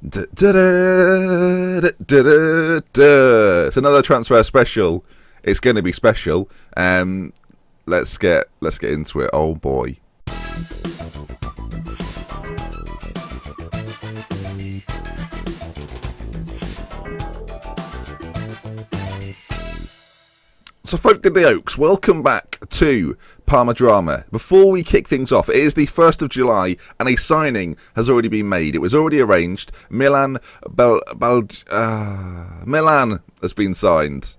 It's another transfer special. It's going to be special. Let's get into it. Oh boy. So folk of the Oaks, welcome back to Parma Drama. Before we kick things off, it is the 1st of July and a signing has already been made. It was already arranged. Milan has been signed.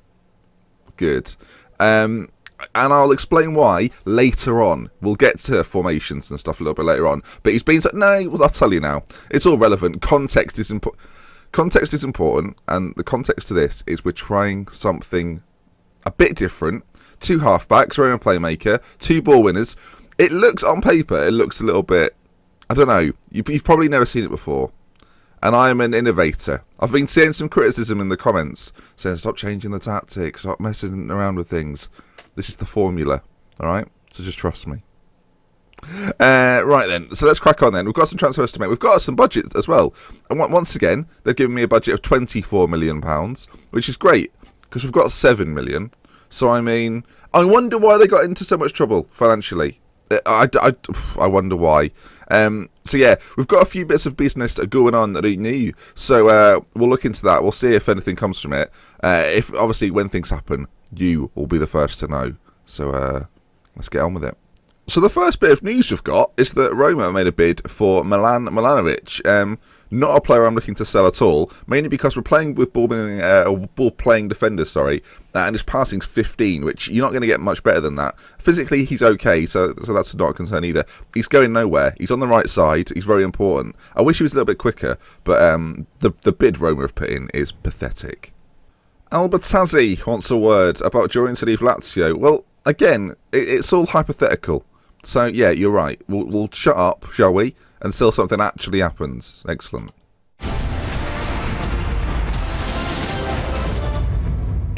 Good. And I'll explain why later on. We'll get to formations and stuff a little bit later on. But he's been... I'll tell you now. It's all relevant. Context is important, and the context to this is we're trying something a bit different. 2 halfbacks, our own playmaker, 2 ball winners. It looks, on paper, a little bit... I don't know. You've probably never seen it before. And I'm an innovator. I've been seeing some criticism in the comments saying, stop changing the tactics, stop messing around with things. This is the formula, alright? So just trust me. Right then, so let's crack on then. We've got some transfers to make. We've got some budget as well. And once again, they've given me a budget of £24 million, which is great, because we've got 7 million. So, I mean, I wonder why they got into so much trouble financially. I wonder why. So yeah, we've got a few bits of business that are going on that are new. So we'll look into that. We'll see if anything comes from it. If obviously when things happen, you will be the first to know. So let's get on with it. So the first bit of news we've got is that Roma made a bid for Milan Milanovic. Not a player I'm looking to sell at all, mainly because we're playing with ball-playing defenders, and his passing's 15, which you're not going to get much better than that. Physically, he's okay, so that's not a concern either. He's going nowhere. He's on the right side. He's very important. I wish he was a little bit quicker, but the bid Roma have put in is pathetic. Albertazzi wants a word about Durian to leave Lazio. Well, again, it's all hypothetical. So, yeah, you're right. We'll shut up, shall we? Until something actually happens. Excellent.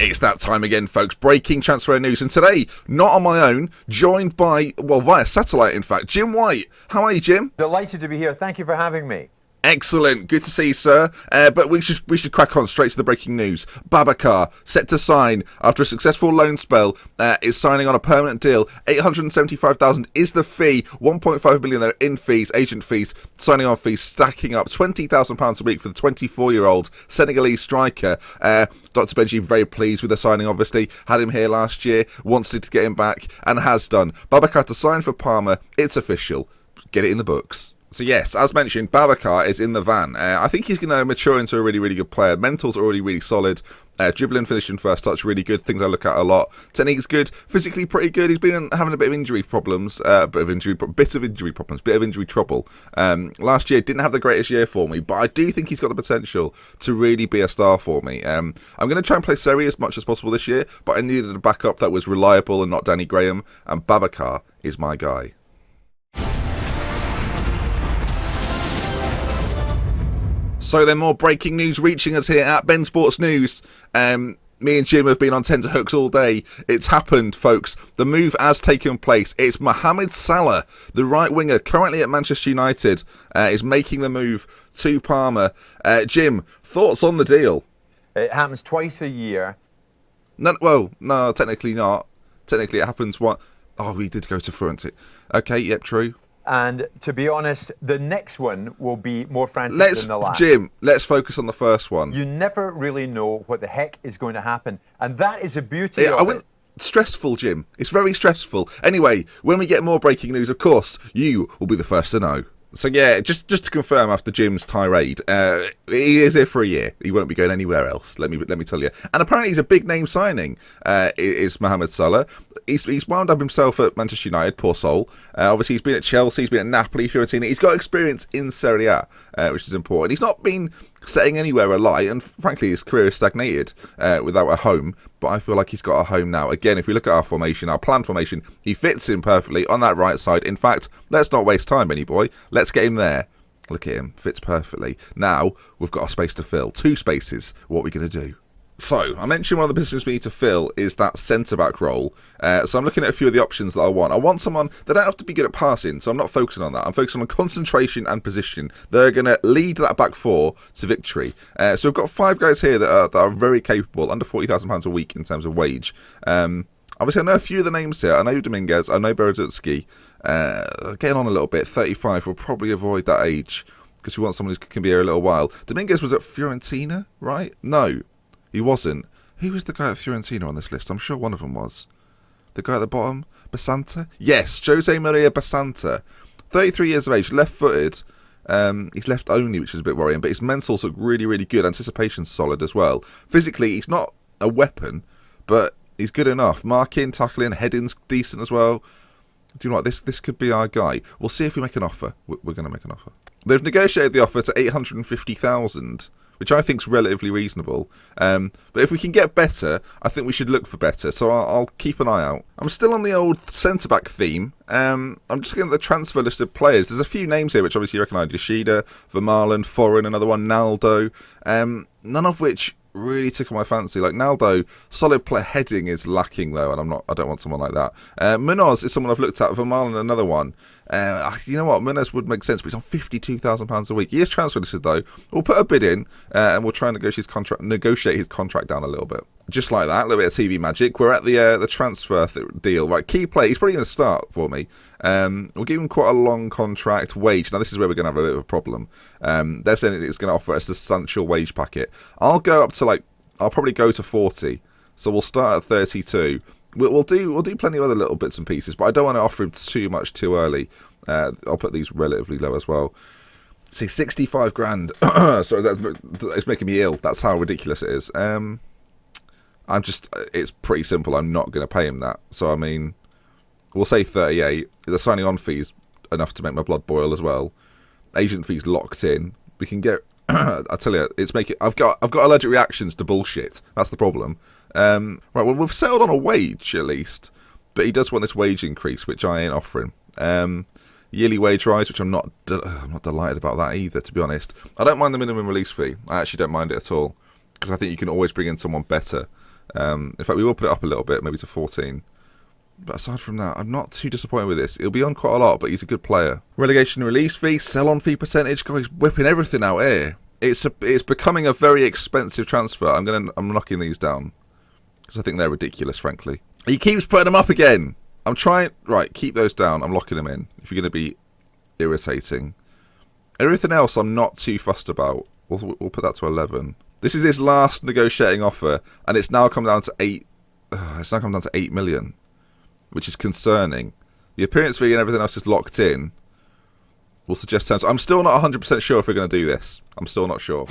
It's that time again, folks. Breaking transfer news. And today, not on my own, joined by, via satellite, in fact, Jim White. How are you, Jim? Delighted to be here. Thank you for having me. Excellent. Good to see you, sir. But we should crack on straight to the breaking news. Babacar, set to sign after a successful loan spell, is signing on a permanent deal. 875,000 is the fee. 1.5 million though in fees, agent fees, signing on fees, stacking up £20,000 a week for the 24-year-old Senegalese striker. Dr. Benji very pleased with the signing, obviously. Had him here last year, wanted to get him back, and has done. Babacar to sign for Parma. It's official. Get it in the books. So yes, as mentioned, Babacar is in the van. I think he's going to mature into a really, really good player. Mental's already really solid. Dribbling, finishing, first touch, really good. Things I look at a lot. Technique's good. Physically pretty good. He's been having a bit of injury problems. Bit of injury trouble. Last year didn't have the greatest year for me, but I do think he's got the potential to really be a star for me. I'm going to try and play Seri as much as possible this year, but I needed a backup that was reliable and not Danny Graham, and Babacar is my guy. So then more breaking news reaching us here at Ben Sports News. Me and Jim have been on tenterhooks all day. It's happened, folks. The move has taken place. It's Mohammed Salah, the right winger, currently at Manchester United, is making the move to Parma. Jim, thoughts on the deal? It happens twice a year. No, technically not. Technically it happens one... Oh, we did go to Fiorentina. Okay, yep, true. And to be honest, the next one will be more frantic than the last. Jim, let's focus on the first one. You never really know what the heck is going to happen. And that is the beauty of it. Stressful, Jim. It's very stressful. Anyway, when we get more breaking news, of course, you will be the first to know. So yeah, just to confirm after Jim's tirade, he is here for a year. He won't be going anywhere else. Let me tell you. And apparently he's a big name signing. Is Mohammed Salah. He's wound up himself at Manchester United. Poor soul. Obviously he's been at Chelsea. He's been at Napoli, Fiorentina. He's got experience in Serie A, which is important. He's not been setting anywhere alight, and frankly his career has stagnated without a home, but I feel like he's got a home now. Again, if we look at our formation, our planned formation, he fits in perfectly on that right side. In fact, let's not waste time, Benny boy. Let's get him there. Look at him, fits perfectly. Now we've got a space to fill, 2 spaces. What are we going to do? So, I mentioned one of the positions we need to fill is that centre-back role. So I'm looking at a few of the options that I want. I want someone, they don't have to be good at passing, so I'm not focusing on that. I'm focusing on concentration and position. They're going to lead that back four to victory. So we've got 5 guys here that are very capable, under £40,000 a week in terms of wage. Obviously, I know a few of the names here. I know Dominguez, I know Berezutski. Getting on a little bit, 35, we'll probably avoid that age because we want someone who can be here a little while. Dominguez was at Fiorentina, right? No. He wasn't. Who was the guy at Fiorentina on this list? I'm sure one of them was. The guy at the bottom? Basanta? Yes, Jose Maria Basanta. 33 years of age, left-footed. He's left only, which is a bit worrying, but his mentals look really, really good. Anticipation's solid as well. Physically, he's not a weapon, but he's good enough. Marking, tackling, heading's decent as well. Do you know what? This could be our guy. We'll see if we make an offer. We're going to make an offer. They've negotiated the offer to 850,000. Which I think is relatively reasonable. But if we can get better, I think we should look for better. So I'll keep an eye out. I'm still on the old centre-back theme. I'm just looking at the transfer list of players. There's a few names here which obviously you recognise. Yoshida, Vermaelen, Foreign, another one, Naldo. None of which really tickle my fancy. Like Naldo, solid play heading is lacking though, and I don't want someone like that. Munoz is someone I've looked at. Vermaelen, another one. You know what? Munoz would make sense, but he's on £52,000 a week. He is transfer listed though. We'll put a bid in, and we'll try and negotiate his contract down a little bit. Just like that, a little bit of TV magic. We're at the transfer deal. Right, key play. He's probably going to start for me. We'll give him quite a long contract wage. Now, this is where we're going to have a bit of a problem. They're saying it's going to offer us a substantial wage packet. I'll go up to I'll probably go to 40. So we'll start at 32. We'll do plenty of other little bits and pieces, but I don't want to offer him too much too early. I'll put these relatively low as well. See, 65 grand. Sorry, it's making me ill. That's how ridiculous it is. It's pretty simple. I'm not going to pay him that. So, I mean, we'll say 38. The signing on fee's enough to make my blood boil as well. Agent fee's locked in. We can get, I tell you, I've got allergic reactions to bullshit. That's the problem. Right, well, we've settled on a wage at least. But he does want this wage increase, which I ain't offering. Yearly wage rise, which I'm not delighted about that either, to be honest. I don't mind the minimum release fee. I actually don't mind it at all. Because I think you can always bring in someone better. In fact, we will put it up a little bit, maybe to 14. But aside from that, I'm not too disappointed with this. He'll be on quite a lot, but he's a good player. Relegation release fee, sell-on fee percentage. God, he's whipping everything out here. It's becoming a very expensive transfer. I'm knocking these down because I think they're ridiculous, frankly. He keeps putting them up again. I'm trying. Right, keep those down. I'm locking them in. If you're going to be irritating, everything else I'm not too fussed about. We'll put that to 11. This is his last negotiating offer, and it's now come down to 8. It's now come down to 8 million, which is concerning. The appearance fee and everything else is locked in. We'll suggest terms. I'm still not 100% sure if we're going to do this. I'm still not sure.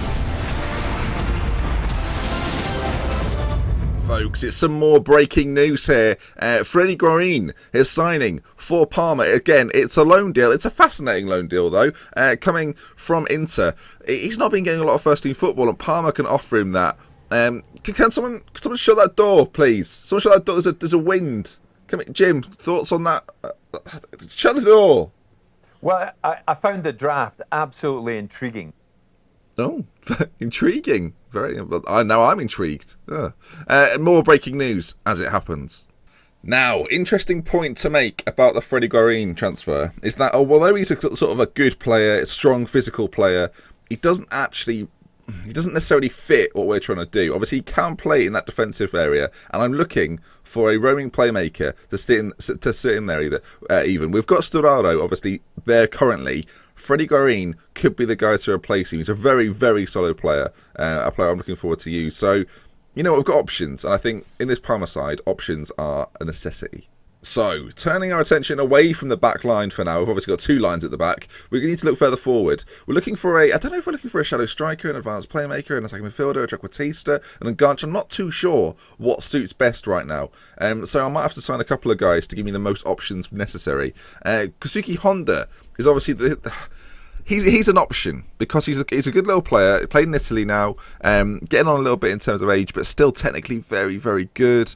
Folks, it's some more breaking news here. Freddie Guarín is signing for Parma. Again, it's a loan deal. It's a fascinating loan deal, though, coming from Inter. He's not been getting a lot of first-team football, and Parma can offer him that. Can someone shut that door, please? Someone shut that door. There's a wind. Come here, Jim, thoughts on that? Shut the door. Well, I found the draft absolutely intriguing. Oh, intriguing. Very. Now I'm intrigued. More breaking news as it happens. Now, interesting point to make about the Freddie Guarín transfer is that although he's sort of a good player, a strong physical player, he doesn't necessarily fit what we're trying to do. Obviously, he can play in that defensive area, and I'm looking for a roaming playmaker to sit in there even. We've got Sturaro, obviously, there currently. Freddie Guarín could be the guy to replace him. He's a very, very solid player, a player I'm looking forward to use. So, you know, we've got options, and I think in this Parma side, options are a necessity. So, turning our attention away from the back line for now, we've obviously got 2 lines at the back. We need to look further forward. We're looking for I don't know if we're looking for a shadow striker, an advanced playmaker, an attacking midfielder, a trequartista, and a Ganch. I'm not too sure what suits best right now. So I might have to sign a couple of guys to give me the most options necessary. Kazuki Honda is obviously he's an option because he's a good little player. He played in Italy now, getting on a little bit in terms of age, but still technically very, very good.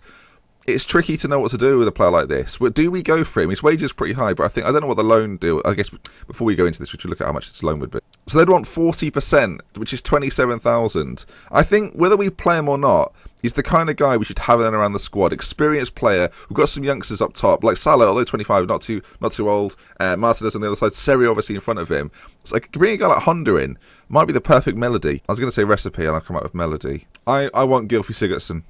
It's tricky to know what to do with a player like this. Do we go for him? His wage is pretty high, but I don't know what the loan deal. I guess before we go into this, we should look at how much this loan would be. So they'd want 40%, which is 27,000. I think whether we play him or not, he's the kind of guy we should have in around the squad. Experienced player. We've got some youngsters up top, like Salah, although 25, not too old. Martinez on the other side. Seri obviously in front of him. So like, bringing a guy like Honda in might be the perfect melody. I was going to say recipe, and I'll come up with melody. I want Gylfi Sigurdsson.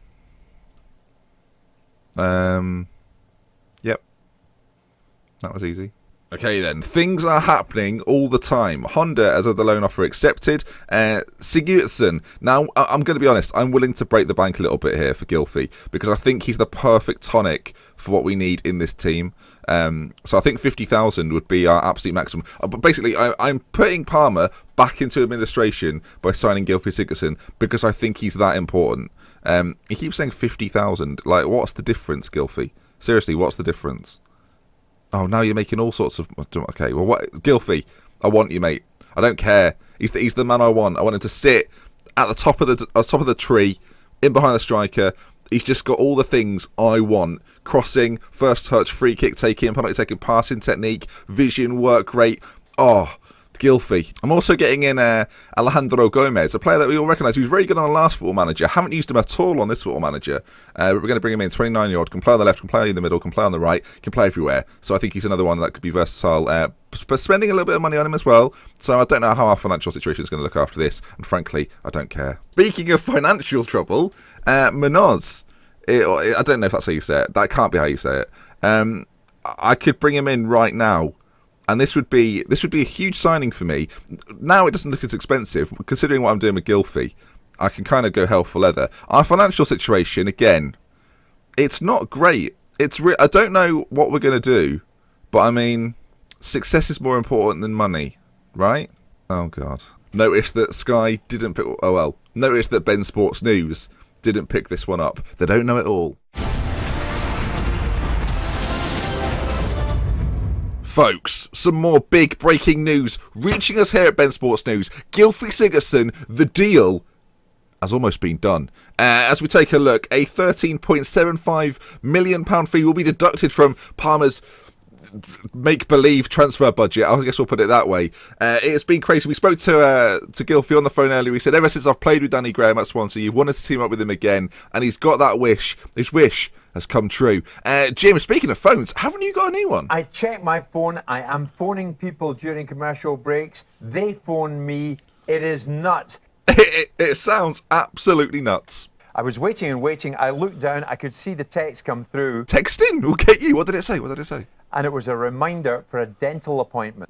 Yep. That was easy. Okay then, things are happening all the time. Honda as the loan offer accepted. Sigurdsson. Now, I'm going to be honest, I'm willing to break the bank a little bit here for Gylfi, because I think he's the perfect tonic for what we need in this team. So I think 50,000 would be our absolute maximum. But basically, I'm putting Parma back into administration by signing Gylfi Sigurdsson, because I think he's that important. He keeps saying 50,000. Like, what's the difference, Gylfi? Seriously, what's the difference? Oh, now you're making all sorts of... Okay, well, what... Gylfi, I want you, mate. I don't care. He's the man I want. I want him to sit at the top of the tree, in behind the striker. He's just got all the things I want. Crossing, first touch, free kick taking, penalty taking, passing technique, vision, work rate. Oh, Gylfi. I'm also getting in Alejandro Gomez, a player that we all recognise. He was very good on the last Football Manager. Haven't used him at all on this Football Manager. But we're going to bring him in. 29-year-old. Can play on the left, can play in the middle, can play on the right, can play everywhere. So I think he's another one that could be versatile. But spending a little bit of money on him as well. So I don't know how our financial situation is going to look after this. And frankly, I don't care. Speaking of financial trouble, Munoz. I don't know if that's how you say it. That can't be how you say it. I could bring him in right now. And this would be a huge signing for me. Now it doesn't look as expensive, considering what I'm doing with Gylfi. I can kind of go hell for leather. Our financial situation, again, it's not great. I don't know what we're going to do, but I mean, success is more important than money, right? Oh God. Notice that Sky didn't pick. Oh well. Notice that Ben Sports News didn't pick this one up. They don't know it all. Folks, some more big breaking news reaching us here at Ben Sports News. Gylfi Sigurdsson, the deal has almost been done. As we take a look, a £13.75 million fee will be deducted from Parma's make-believe transfer budget. I guess we'll put it that way. It's been crazy. We spoke to Gylfi on the phone earlier. He said, ever since I've played with Danny Graham at Swansea, you've wanted to team up with him again, and he's got that wish. His wish has come true. Jim, speaking of phones, haven't you got a new one? I checked my phone. I am phoning people during commercial breaks. They phone me. It is nuts. It sounds absolutely nuts. I was waiting and waiting. I looked down. I could see the text come through. Texting will get you. What did it say? And it was a reminder for a dental appointment.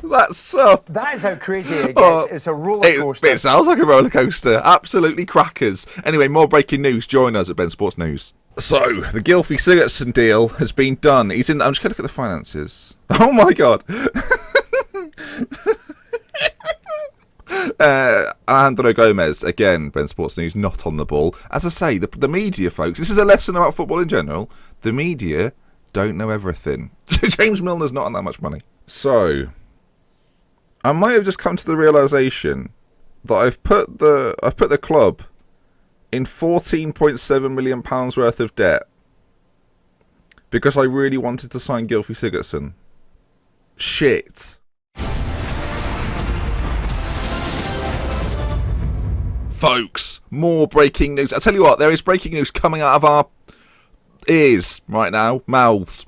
That's so... That is how crazy it gets. It's a roller coaster. It sounds like a roller coaster. Absolutely crackers. Anyway, more breaking news. Join us at Ben Sports News. So, the Gylfi Sigurdsson deal has been done. I'm just going to look at the finances. Oh my God. Alejandro Gomez, again, Ben Sports News, not on the ball. As I say, the media, folks, this is a lesson about football in general. The media don't know everything. James Milner's not on that much money. So, I might have just come to the realisation that I've put the club in £14.7 million worth of debt because I really wanted to sign Gylfi Sigurdsson. Shit. Folks, more breaking news. I tell you what, there is breaking news coming out of our ears right now, mouths.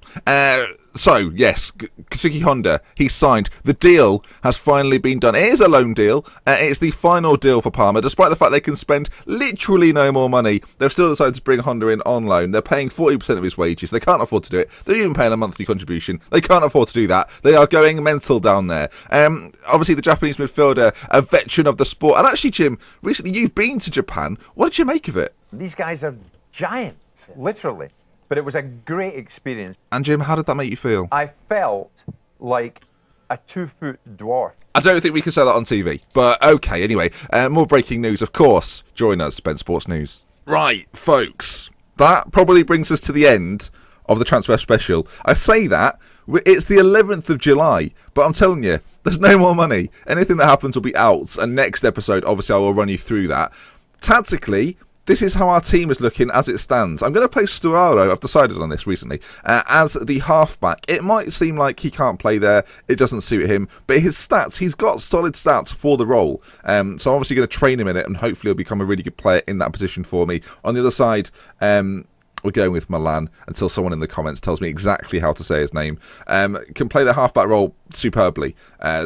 So, yes, Katsuki Honda, he's signed. The deal has finally been done. It is a loan deal. It's the final deal for Parma. Despite the fact they can spend literally no more money, they've still decided to bring Honda in on loan. They're paying 40% of his wages. They can't afford to do it. They're even paying a monthly contribution. They can't afford to do that. They are going mental down there. Obviously, the Japanese midfielder, a veteran of the sport. And actually, Jim, recently you've been to Japan. What did you make of it? These guys are giants, literally. But it was a great experience. And Jim, how did that make you feel? I felt like a 2-foot dwarf. I don't think we can say that on TV. But okay, anyway. More breaking news, of course. Join us, Ben Sports News. Right, folks. That probably brings us to the end of the transfer special. I say that. It's the 11th of July. But I'm telling you, there's no more money. Anything that happens will be out. And next episode, obviously, I will run you through that. Tactically, this is how our team is looking as it stands. I'm going to play Stuaro, I've decided on this recently, as the halfback. It might seem like he can't play there, it doesn't suit him, but his stats, he's got solid stats for the role. So I'm obviously going to train him in it, and hopefully he'll become a really good player in that position for me. On the other side, we're going with Milan until someone in the comments tells me exactly how to say his name. Can play the halfback role superbly.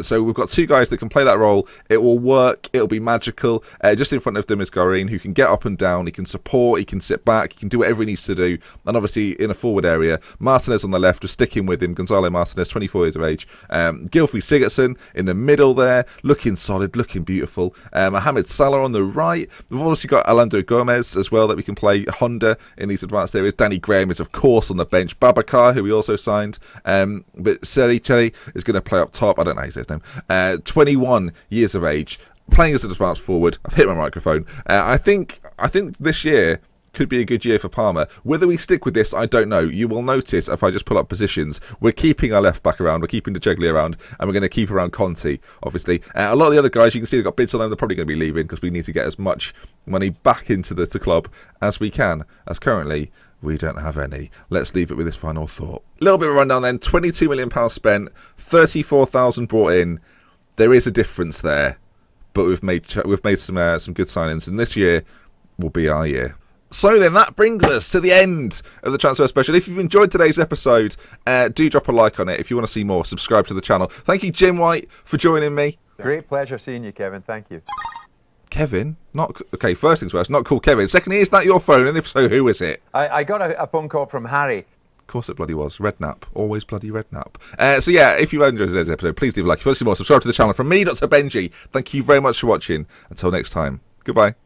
So we've got two guys that can play that role. It will work. It'll be magical. Just in front of them is Garin, who can get up and down. He can support. He can sit back. He can do whatever he needs to do. And obviously in a forward area, Martinez on the left, just sticking with him. Gonzalo Martinez, 24 years of age. Gylfi Sigurdsson in the middle there, looking solid, looking beautiful. Mohammed Salah on the right. We've obviously got Alando Gomez as well that we can play Honda in these advanced areas. Danny Graham is of course on the bench. Babacar, who we also signed. But Seri is going to play up top. I don't know how you say his name. 21 years of age, playing as an advanced forward. I've hit my microphone. I think this year could be a good year for Parma. Whether we stick with this, I don't know. You will notice if I just pull up positions, we're keeping our left back around, we're keeping De Gea around, and we're going to keep around Conti, obviously. A lot of the other guys, you can see they've got bids on them. They're probably going to be leaving because we need to get as much money back into the club as we can, as currently we don't have any. Let's leave it with this final thought. A little bit of a rundown then. £22 million spent, 34,000 brought in. There is a difference there, but we've made some good signings, and this year will be our year. So then that brings us to the end of the transfer special. If you've enjoyed today's episode, do drop a like on it. If you want to see more, subscribe to the channel. Thank you, Jim White, for joining me. Great pleasure seeing you, Kevin. Thank you. Kevin? Okay, first things first, not called Kevin. Secondly, is that your phone? And if so, who is it? I got a phone call from Harry. Of course it bloody was. Redknapp. Always bloody Redknapp. So yeah, if you enjoyed today's episode, please leave a like. If you want to see more, subscribe to the channel. From me, Dr. Benji, thank you very much for watching. Until next time, goodbye.